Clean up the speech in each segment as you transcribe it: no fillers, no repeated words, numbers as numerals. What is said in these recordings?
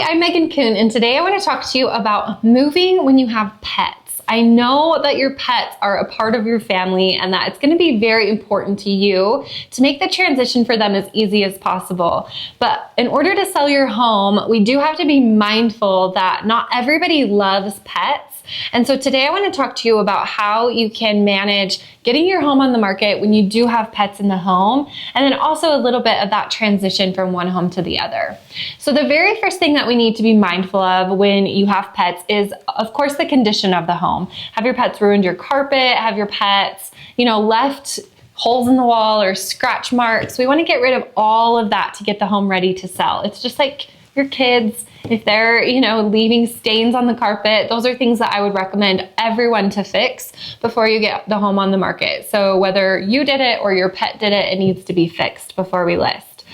Hi, I'm Megan Coon, and today I want to talk to you about moving when you have pets. I know that your pets are a part of your family and that it's going to be very important to you to make the transition for them as easy as possible. But in order to sell your home, we do have to be mindful that not everybody loves pets. And so today I want to talk to you about how you can manage getting your home on the market when you do have pets in the home, and then also a little bit of that transition from one home to the other. So the very first thing that we need to be mindful of when you have pets is, of course, the condition of the home. Have your pets ruined your carpet? Have your pets, left holes in the wall or scratch marks? We want to get rid of all of that to get the home ready to sell. It's just like your kids. If they're, leaving stains on the carpet, those are things that I would recommend everyone to fix before you get the home on the market. So whether you did it or your pet did it, it needs to be fixed before we list.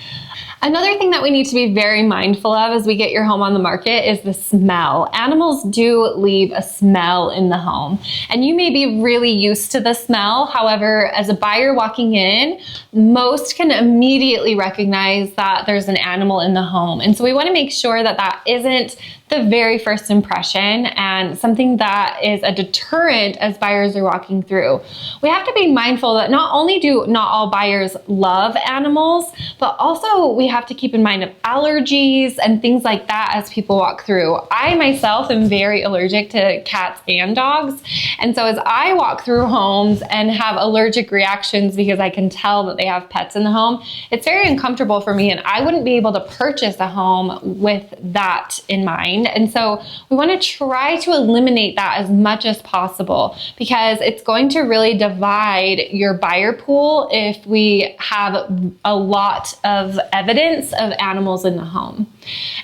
Another thing that we need to be very mindful of as we get your home on the market is the smell. Animals do leave a smell in the home, and you may be really used to the smell. However, as a buyer walking in, most can immediately recognize that there's an animal in the home. And so we want to make sure that that isn't the very first impression and something that is a deterrent as buyers are walking through. We have to be mindful that not only do not all buyers love animals, but also we have to keep in mind of allergies and things like that as people walk through. I myself am very allergic to cats and dogs. And so as I walk through homes and have allergic reactions because I can tell that they have pets in the home, it's very uncomfortable for me, and I wouldn't be able to purchase a home with that in mind. And so we want to try to eliminate that as much as possible, because it's going to really divide your buyer pool if we have a lot of evidence of animals in the home.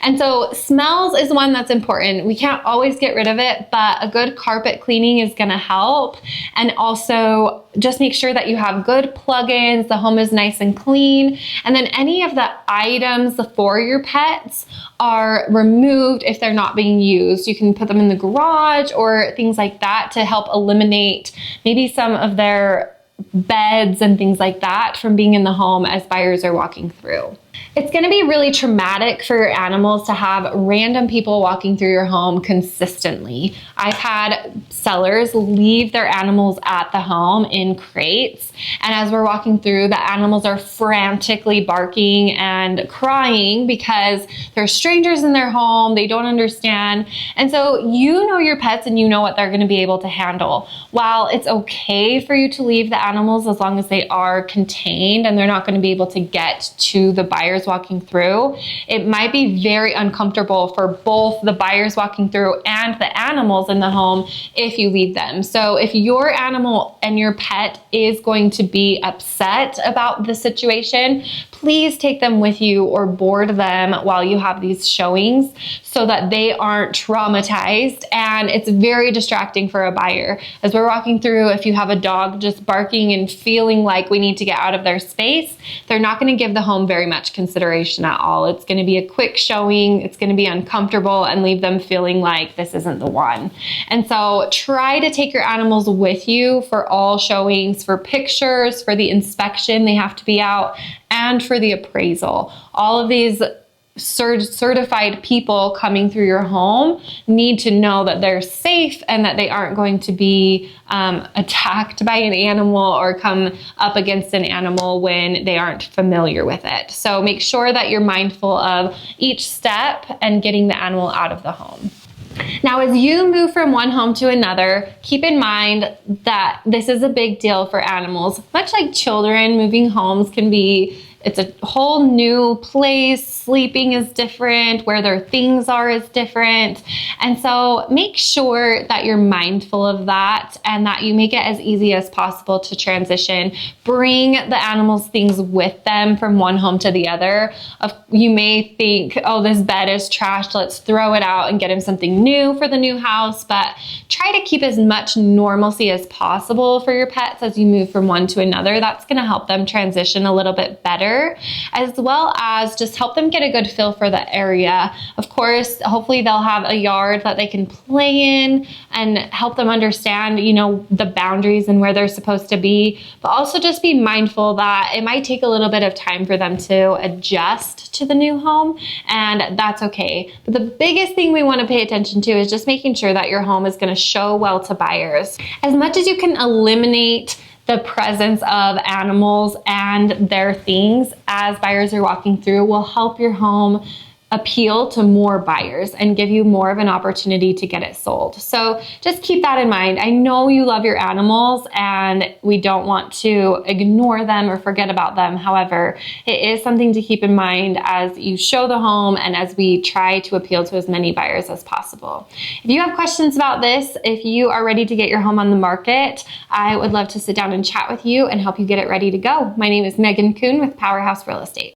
And so smells is one that's important. We can't always get rid of it, but a good carpet cleaning is going to help. And also just make sure that you have good plugins, the home is nice and clean, and then any of the items for your pets are removed if they're not being used. You can put them in the garage or things like that to help eliminate maybe some of their beds and things like that from being in the home as buyers are walking through. It's going to be really traumatic for your animals to have random people walking through your home consistently. I've had sellers leave their animals at the home in crates, and as we're walking through, the animals are frantically barking and crying because there's strangers in their home, they don't understand. And so you know your pets and you know what they're going to be able to handle. While it's okay for you to leave the animals as long as they are contained and they're not going to be able to get to the buyers walking through, it might be very uncomfortable for both the buyers walking through and the animals in the home if you leave them. So if your animal and your pet is going to be upset about the situation, please take them with you or board them while you have these showings so that they aren't traumatized. And it's very distracting for a buyer. As we're walking through, if you have a dog just barking and feeling like we need to get out of their space, they're not going to give the home very much consideration at all. It's going to be a quick showing, it's going to be uncomfortable and leave them feeling like this isn't the one. And so try to take your animals with you for all showings, for pictures, for the inspection, they have to be out, and for the appraisal. All of these certified people coming through your home need to know that they're safe and that they aren't going to be attacked by an animal or come up against an animal when they aren't familiar with it. So make sure that you're mindful of each step and getting the animal out of the home. Now, as you move from one home to another, keep in mind that this is a big deal for animals. Much like children, moving homes can be, it's a whole new place. Sleeping is different. Where their things are is different. And so make sure that you're mindful of that and that you make it as easy as possible to transition. Bring the animals' things with them from one home to the other. You may think, oh, this bed is trashed, let's throw it out and get him something new for the new house. But try to keep as much normalcy as possible for your pets as you move from one to another. That's going to help them transition a little bit better together, as well as just help them get a good feel for the area. Of course, hopefully they'll have a yard that they can play in and help them understand, the boundaries and where they're supposed to be, but also just be mindful that it might take a little bit of time for them to adjust to the new home, and that's okay. But the biggest thing we want to pay attention to is just making sure that your home is going to show well to buyers. As much as you can eliminate the presence of animals and their things as buyers are walking through will help your home appeal to more buyers and give you more of an opportunity to get it sold. So just keep that in mind. I know you love your animals and we don't want to ignore them or forget about them. However, it is something to keep in mind as you show the home and as we try to appeal to as many buyers as possible. If you have questions about this, if you are ready to get your home on the market, I would love to sit down and chat with you and help you get it ready to go. My name is Megan Coon with Powerhouse Real Estate.